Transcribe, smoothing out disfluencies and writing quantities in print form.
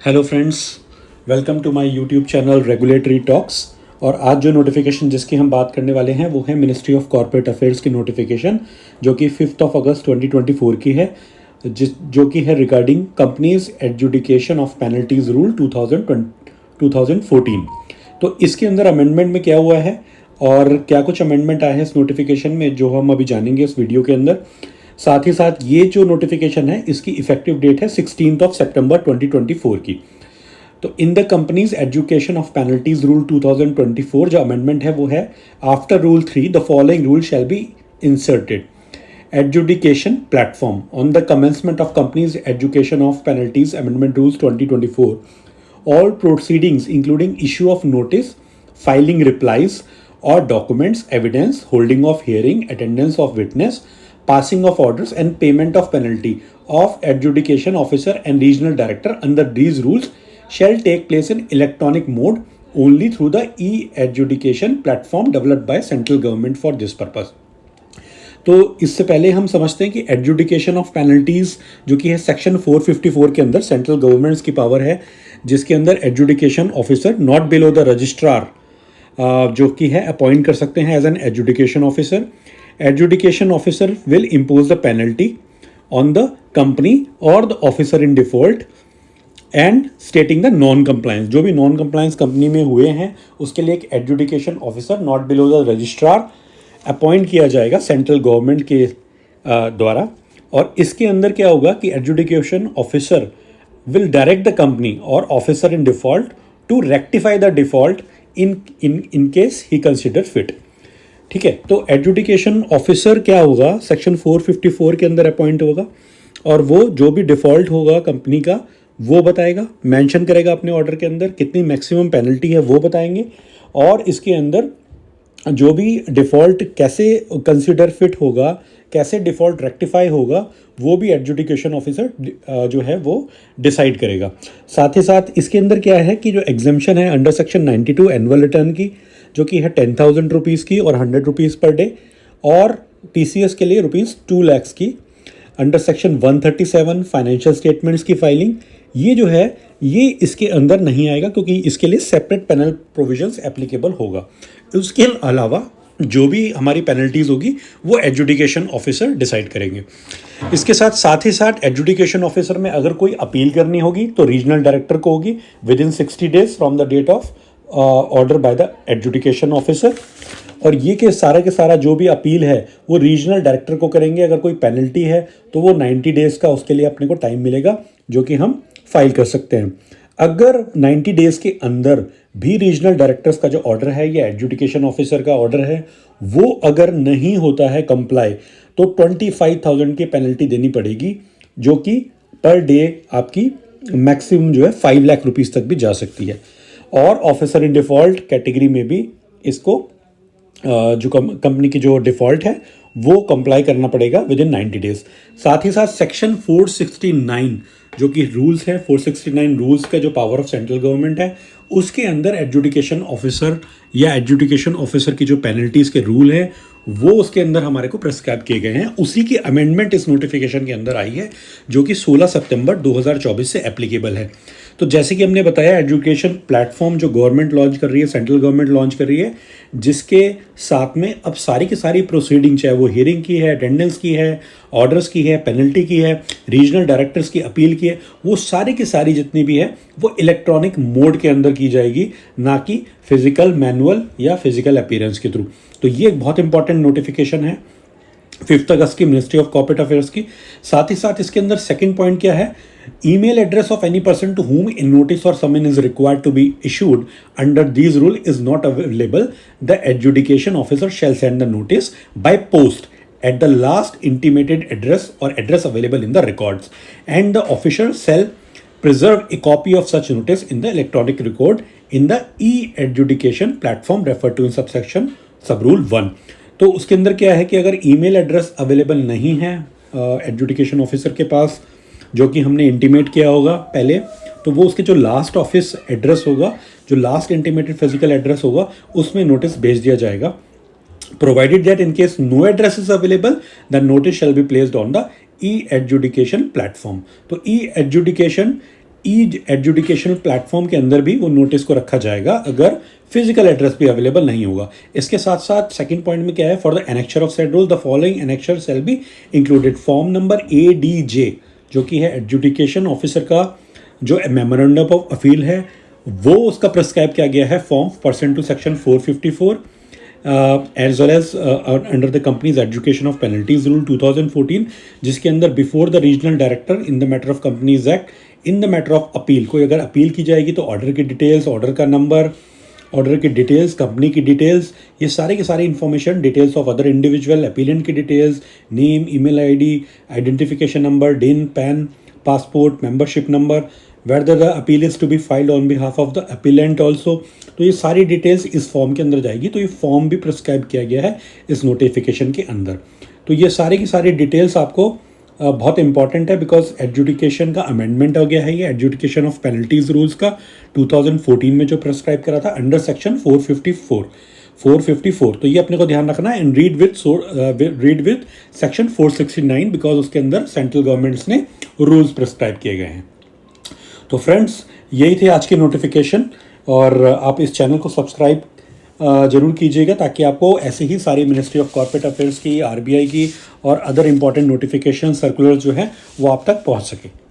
Hello friends, welcome to my YouTube channel regulatory talks. और आज जो नोटिफिकेशन जिसकी हम बात करने वाले हैं वो है मिनिस्ट्री ऑफ कॉर्पोरेट अफेयर्स की नोटिफिकेशन, जो कि 5 अगस्त 2024 की है, जो कि है regarding companies adjudication of penalties rule 2014। तो इसके अंदर अमेंडमेंट में क्या हुआ है और क्या कुछ अमेंडमेंट आए हैं इस नोटिफिकेशन में, जो हम अभी जानेंगे इस वीडियो के अंदर। साथ ही साथ ये जो नोटिफिकेशन है इसकी इफेक्टिव डेट है 16 सितंबर 2024 की। तो in the companies education of penalties rule 2024 जो अमेंडमेंट है वो है, after rule 3 the following rule shall be inserted. Adjudication platform on the commencement of companies education of penalties amendment rules 2024, all proceedings including issue of notice, filing replies or documents, evidence, holding of hearing, attendance of witness, passing of orders and payment of penalty of adjudication officer and regional director under these rules shall take place in electronic mode only through the e-adjudication platform developed by central government for this purpose। तो इससे पहले हम समझते हैं कि adjudication of penalties जो कि है सेक्शन 454 के अंदर सेंट्रल गवर्नमेंट्स की पावर है, जिसके अंदर adjudication officer not below the registrar जो कि है अपॉइंट कर सकते हैं as an adjudication officer. Adjudication officer will impose the penalty on the company और the officer in default and stating the non compliance. जो भी नॉन कंप्लायंस कंपनी में हुए हैं उसके लिए एक adjudication officer not below the registrar appoint किया जाएगा सेंट्रल गवर्नमेंट के द्वारा। और इसके अंदर क्या होगा कि adjudication officer will direct the company और officer in default to rectify the default in case he consider fit. ठीक है, तो एडजुडिकेशन ऑफिसर क्या होगा, सेक्शन 454 के अंदर अपॉइंट होगा और वो जो भी डिफॉल्ट होगा कंपनी का वो बताएगा, मेंशन करेगा अपने ऑर्डर के अंदर कितनी मैक्सिमम पेनल्टी है वो बताएंगे। और इसके अंदर जो भी डिफ़ॉल्ट कैसे कंसिडर फिट होगा, कैसे डिफ़ॉल्ट रेक्टिफाई होगा, वो भी एडजुडिकेशन ऑफिसर जो है वो डिसाइड करेगा। साथ ही साथ इसके अंदर क्या है कि जो एग्जेम्पशन है अंडर सेक्शन 92 एनुअल रिटर्न की, जो कि है 10,000 रुपीज़ की और 100 रुपीज़ पर डे, और TCS के लिए ₹2 लाख की। अंडर सेक्शन 137 फाइनेंशियल स्टेटमेंट्स की फाइलिंग, ये जो है ये इसके अंदर नहीं आएगा क्योंकि इसके लिए सेपरेट पेनल प्रोविजंस एप्लीकेबल होगा। उसके अलावा जो भी हमारी पेनल्टीज होगी वो एडजुडिकेशन ऑफिसर डिसाइड करेंगे। इसके साथ ही साथ एडजुडिकेशन ऑफिसर में अगर कोई अपील करनी होगी तो रीजनल डायरेक्टर को होगी within 60 days from the date of order by the adjudication officer. और ये के सारा जो भी अपील है वो रीजनल डायरेक्टर को करेंगे। अगर कोई पेनल्टी है तो वो 90 डेज़ का उसके लिए अपने को टाइम मिलेगा जो कि हम फाइल कर सकते हैं। अगर 90 डेज़ के अंदर भी रीजनल डायरेक्टर्स का जो ऑर्डर है या एडजुडिकेशन ऑफिसर का ऑर्डर है वो अगर नहीं होता है कंप्लाई, तो 25,000 की पेनल्टी देनी पड़ेगी, जो कि पर डे आपकी मैक्सिमम जो है 5 लाख रुपीज़ तक भी जा सकती है। और ऑफिसर इन डिफ़ॉल्ट कैटेगरी में भी इसको जो कंपनी की जो डिफ़ॉल्ट है वो कंप्लाई करना पड़ेगा विद इन 90 डेज़। साथ ही साथ सेक्शन 469 जो कि रूल्स है, 469 रूल्स का जो पावर ऑफ सेंट्रल गवर्नमेंट है उसके अंदर एडजुडिकेशन ऑफिसर या एडजुडिकेशन ऑफिसर की जो पेनल्टीज़ के रूल है वो उसके अंदर हमारे को प्रेस्क्राइब किए गए हैं। उसी की अमेंडमेंट इस नोटिफिकेशन के अंदर आई है जो कि 16 सितंबर 2024 से एप्लीकेबल है। तो जैसे कि हमने बताया, एजुकेशन प्लेटफॉर्म जो गवर्नमेंट लॉन्च कर रही है, सेंट्रल गवर्नमेंट लॉन्च कर रही है, जिसके साथ में अब सारी की सारी प्रोसीडिंग, चाहे वो हियरिंग की है, अटेंडेंस की है, ऑर्डर्स की है, पेनल्टी की है, रीजनल डायरेक्टर्स की अपील की है, वो सारी की सारी जितनी भी है वो इलेक्ट्रॉनिक मोड के अंदर की जाएगी, ना कि फिजिकल मैनुअल या फिजिकल अपीयरेंस के थ्रू। तो ये एक बहुत इंपॉर्टेंट नोटिफिकेशन है 5 अगस्त की मिनिस्ट्री ऑफ कॉर्पोरेट अफेयर्स की। साथ ही साथ इसके अंदर सेकंड पॉइंट क्या है, email address of any person to whom a notice or summons is required to be issued under these rule is not available. The adjudication officer shall send the notice by post at the last intimated address or address available in the records, and the officer shall preserve a copy of such notice in the electronic record in the e-adjudication platform referred to in subsection subrule 1। तो उसके अंदर क्या है कि अगर email address available नहीं है adjudication officer के पास, जो कि हमने इंटीमेट किया होगा पहले, तो वो उसके जो लास्ट ऑफिस एड्रेस होगा, जो लास्ट इंटीमेटेड फिजिकल एड्रेस होगा, उसमें नोटिस भेज दिया जाएगा। Provided that in case no address is available the notice shall be placed on the e adjudication platform. तो e adjudication e educational platform के अंदर भी वो नोटिस को रखा जाएगा अगर फिजिकल एड्रेस भी अवेलेबल नहीं होगा। इसके साथ साथ सेकंड पॉइंट में क्या है, for the annexure of said rule the following annexure shall be included. Form number ADJ जो कि है एजुकेशन ऑफिसर का जो मेमोरेंडम ऑफ अपील है वो उसका प्रिस्क्राइब किया गया है form pursuant to section 454 as well as under the companies education of penalties rule 2014, जिसके अंदर before the regional director in the matter of companies act in the matter of appeal, कोई अगर अपील की जाएगी तो ऑर्डर की details, order का number, order की डिटेल्स, कंपनी की डिटेल्स, ये सारे के सारे information, details of other individual, appellant की details, name, email ID, identification number, डिन, pan, passport, membership number, whether the appeal is to be filed on behalf of the appellant also, तो ये सारी डिटेल्स इस फॉर्म के अंदर जाएगी। तो ये फॉर्म भी प्रिस्क्राइब किया गया है इस नोटिफिकेशन के अंदर। तो ये सारी की सारी डिटेल्स आपको बहुत इंपॉर्टेंट है बिकॉज एडजुडिकेशन का अमेंडमेंट हो गया है। ये एडजुडिकेशन ऑफ पेनल्टीज रूल्स का 2014 में जो प्रिस्क्राइब करा था अंडर सेक्शन 454, तो ये अपने को ध्यान रखना है। And read with section 469 because उसके अंदर सेंट्रल गवर्नमेंट्स ने रूल्स प्रिस्क्राइब किए गए हैं। तो फ्रेंड्स यही थे आज के नोटिफिकेशन, और आप इस चैनल को सब्सक्राइब जरूर कीजिएगा ताकि आपको ऐसे ही सारी मिनिस्ट्री ऑफ कॉर्पोरेट अफेयर्स की, RBI की और अदर इंपॉर्टेंट नोटिफिकेशन सर्कुलर जो है वो आप तक पहुंच सके।